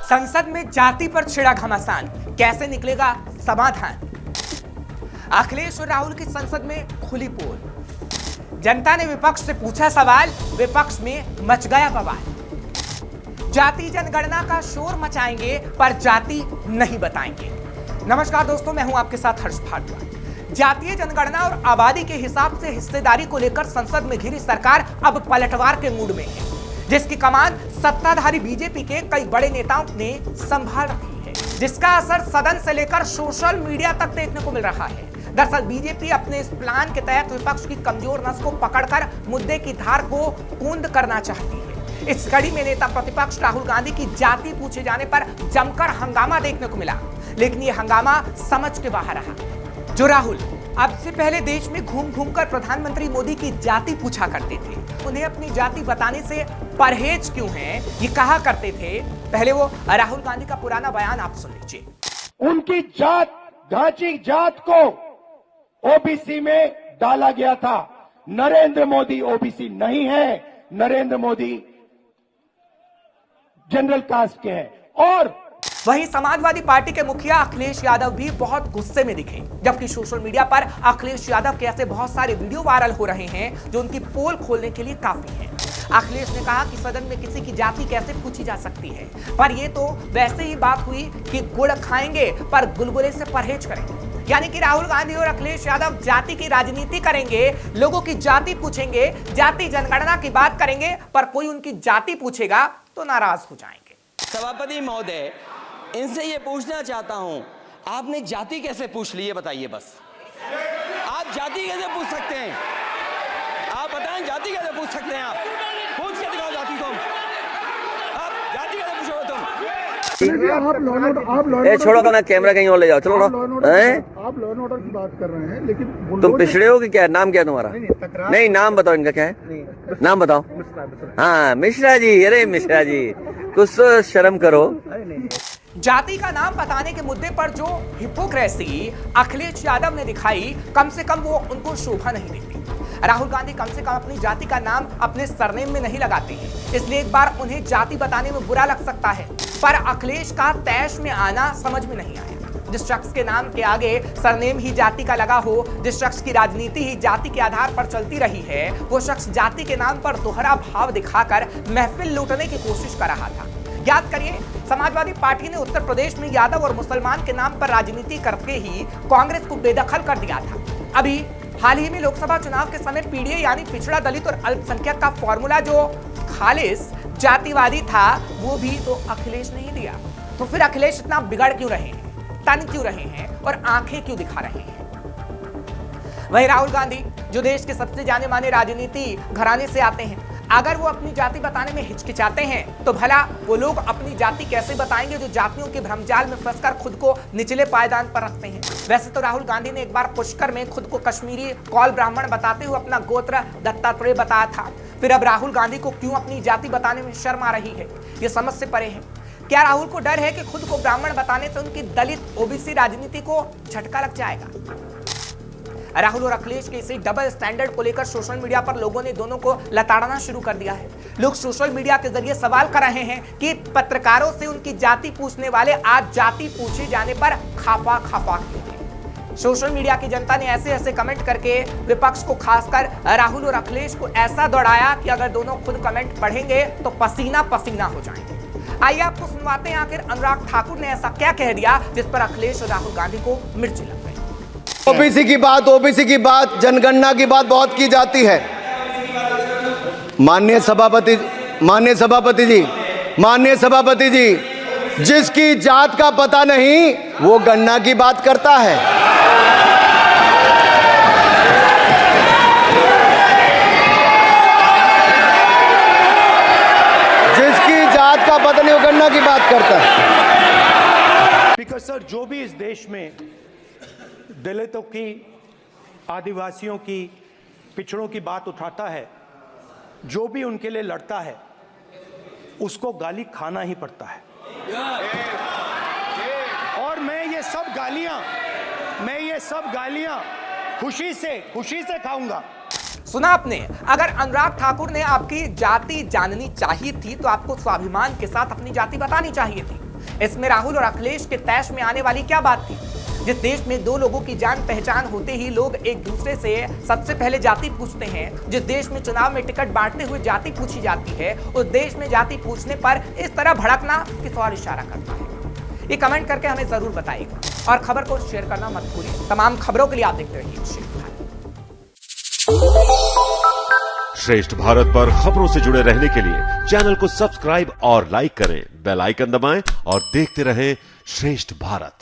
संसद में जाति पर छिड़ा घमासान, कैसे निकलेगा समाधान। अखिलेश और राहुल की संसद में खुली पोल, जनता ने विपक्ष से पूछा सवाल, विपक्ष में मच गया बवाल। जाति जनगणना का शोर मचाएंगे पर जाति नहीं बताएंगे। नमस्कार दोस्तों, मैं हूं आपके साथ हर्ष भारद्वाज। जातीय जनगणना और आबादी के हिसाब से हिस्सेदारी को लेकर संसद में घिरी सरकार अब पलटवार के मूड में है, जिसकी कमान सत्ताधारी बीजेपी के कई बड़े नेताओं ने संभाल रखी है, जिसका असर सदन से लेकर सोशल मीडिया तक देखने को मिल रहा है। दरअसल बीजेपी अपने इस प्लान के तहत विपक्ष की कमजोर नस को पकड़कर मुद्दे की धार को कूंद करना चाहती है। इस कड़ी में नेता प्रतिपक्ष राहुल गांधी की जाति पूछे जाने पर जमकर हंगामा देखने को मिला, लेकिन यह हंगामा समझ के बाहर रहा। जो राहुल अब से पहले देश में घूम घूम कर प्रधानमंत्री मोदी की जाति पूछा करते थे, उन्हें अपनी जाति बताने से परहेज क्यों है, ये कहा करते थे। पहले वो राहुल गांधी का पुराना बयान आप सुन लीजिए। उनकी जात, घाची जात को ओबीसी में डाला गया था। नरेंद्र मोदी ओबीसी नहीं है, नरेंद्र मोदी जनरल कास्ट के हैं। और वहीं समाजवादी पार्टी के मुखिया अखिलेश यादव भी बहुत गुस्से में दिखे, जबकि सोशल मीडिया पर अखिलेश यादव के ऐसे बहुत सारे वीडियो वायरल हो रहे हैं जो उनकी पोल खोलने के लिए काफी है। अखिलेश ने कहा कि सदन में किसी की जाति कैसे पूछी जा सकती है, पर यह तो वैसे ही बात हुई कि गुड़ खाएंगे पर गुलगुले से परहेज करेंगे। यानी कि राहुल गांधी और अखिलेश यादव जाति की राजनीति करेंगे, लोगों की जाति पूछेंगे, जाति जनगणना की बात करेंगे, पर कोई उनकी जाति पूछेगा तो नाराज हो जाएंगे। सभापति महोदय, इनसे ये पूछना चाहता हूं, आपने जाति कैसे पूछ ली, ये बताइए बस। आप जाति कैसे पूछ सकते हैं? आप बताएं, जाति कैसे पूछ सकते हैं? आप पूछ के दिखाओ जाति तुम। आप जाति कैसे पूछोगे तुम? आप छोड़ो ना, कैमरा कहीं और ले जाओ, चलो ना। आप लॉ एंड ऑर्डर की बात कर रहे हैं, लेकिन तुम पिछड़े हो कि क्या? नाम क्या तुम्हारा? नहीं, नाम बताओ इनका क्या है, नाम बताओ। हाँ, मिश्रा जी। अरे मिश्रा जी, कुछ तो शर्म करो। जाति का नाम बताने के मुद्दे पर जो हिपोक्रेसी अखिलेश यादव ने दिखाई, कम से कम वो उनको शोभा नहीं देती। राहुल गांधी कम से कम अपनी जाति का नाम अपने सरनेम में नहीं लगाते हैं, इसलिए एक बार उन्हें जाति बताने में बुरा लग सकता है, पर अखिलेश का तैश में आना समझ में नहीं आया। जिस शख्स के नाम के आगे सरनेम ही जाति का लगा हो, जिस शख्स की राजनीति ही जाति के आधार पर चलती रही है, वो शख्स जाति के नाम पर दोहरा भाव दिखाकर महफिल लूटने की कोशिश कर रहा था। याद करिए, समाजवादी पार्टी ने उत्तर प्रदेश में यादव और मुसलमान के नाम पर राजनीति करके ही कांग्रेस को बेदखल कर दिया था। अभी हाल ही में लोकसभा चुनाव के समय पीडीए यानी पिछड़ा दलित और अल्पसंख्यक का फॉर्मूला जो खालिस जातिवादी था, वो भी तो अखिलेश ने ही दिया। तो फिर अखिलेश इतना बिगड़ क्यों रहे हैं, तन क्यों रहे हैं और आंखें क्यों दिखा रहे हैं? वहीं राहुल गांधी जो देश के सबसे जाने माने राजनीति घराने से आते हैं, अगर वो अपनी जाति बताने में हिचकिचाते हैं तो भला वो लोग अपनी जाति कैसे बताएंगे जो जातियों के भ्रमजाल में फंसकर खुद को निचले पायदान पर रखते हैं। वैसे तो राहुल गांधी ने एक बार पुष्कर में खुद को कश्मीरी कौल ब्राह्मण बताते हुए अपना गोत्र दत्तात्रेय बताया था। फिर अब राहुल गांधी को क्यों अपनी जाति बताने में शर्म आ रही है, ये समझ से परे है। क्या राहुल को डर है कि खुद को ब्राह्मण बताने से उनकी दलित ओबीसी राजनीति को झटका लग जाएगा? राहुल और अखिलेश के इसी डबल स्टैंडर्ड को लेकर सोशल मीडिया पर लोगों ने दोनों को लताड़ना शुरू कर दिया है। लोग सोशल मीडिया के जरिए सवाल कर रहे हैं कि पत्रकारों से उनकी जाति पूछने वाले आज जाति पूछे जाने पर खाफा खाफा क्यों हैं? सोशल मीडिया की जनता ने ऐसे ऐसे कमेंट करके विपक्ष को, खासकर राहुल और अखिलेश को ऐसा दौड़ाया कि अगर दोनों खुद कमेंट पढ़ेंगे तो पसीना पसीना हो जाएंगे। आइए आपको सुनवाते हैं आखिर अनुराग ठाकुर ने ऐसा क्या कह दिया जिस पर अखिलेश और राहुल गांधी को मिर्ची लग गई। ओबीसी की बात, जनगणना की बात बहुत की जाती है। माननीय सभापति जी, जिसकी जात का पता नहीं वो गणना की बात करता है। जिसकी जात का पता नहीं वो गणना की बात करता है। स्पीकर सर, जो भी इस देश में दलितों की, आदिवासियों की, पिछड़ों की बात उठाता है, जो भी उनके लिए लड़ता है, उसको गाली खाना ही पड़ता है। और मैं ये सब गालियां खुशी से खाऊंगा। सुना आपने, अगर अनुराग ठाकुर ने आपकी जाति जाननी चाहिए थी तो आपको स्वाभिमान के साथ अपनी जाति बतानी चाहिए थी। इसमें राहुल और अखिलेश के तैश में आने वाली क्या बात थी? जिस देश में दो लोगों की जान पहचान होते ही लोग एक दूसरे से सबसे पहले जाति पूछते हैं, जिस देश में चुनाव में टिकट बांटते हुए जाति पूछी जाती है, उस देश में जाति पूछने पर इस तरह भड़कना किस और इशारा करता है? ये कमेंट करके हमें जरूर बताइएगा और खबर को शेयर करना मत भूलिए। तमाम खबरों के लिए आप देखते रहिए श्रेष्ठ भारत पर खबरों से जुड़े रहने के लिए चैनल को सब्सक्राइब और लाइक करें, बेल आइकन दबाएं और देखते रहें श्रेष्ठ भारत।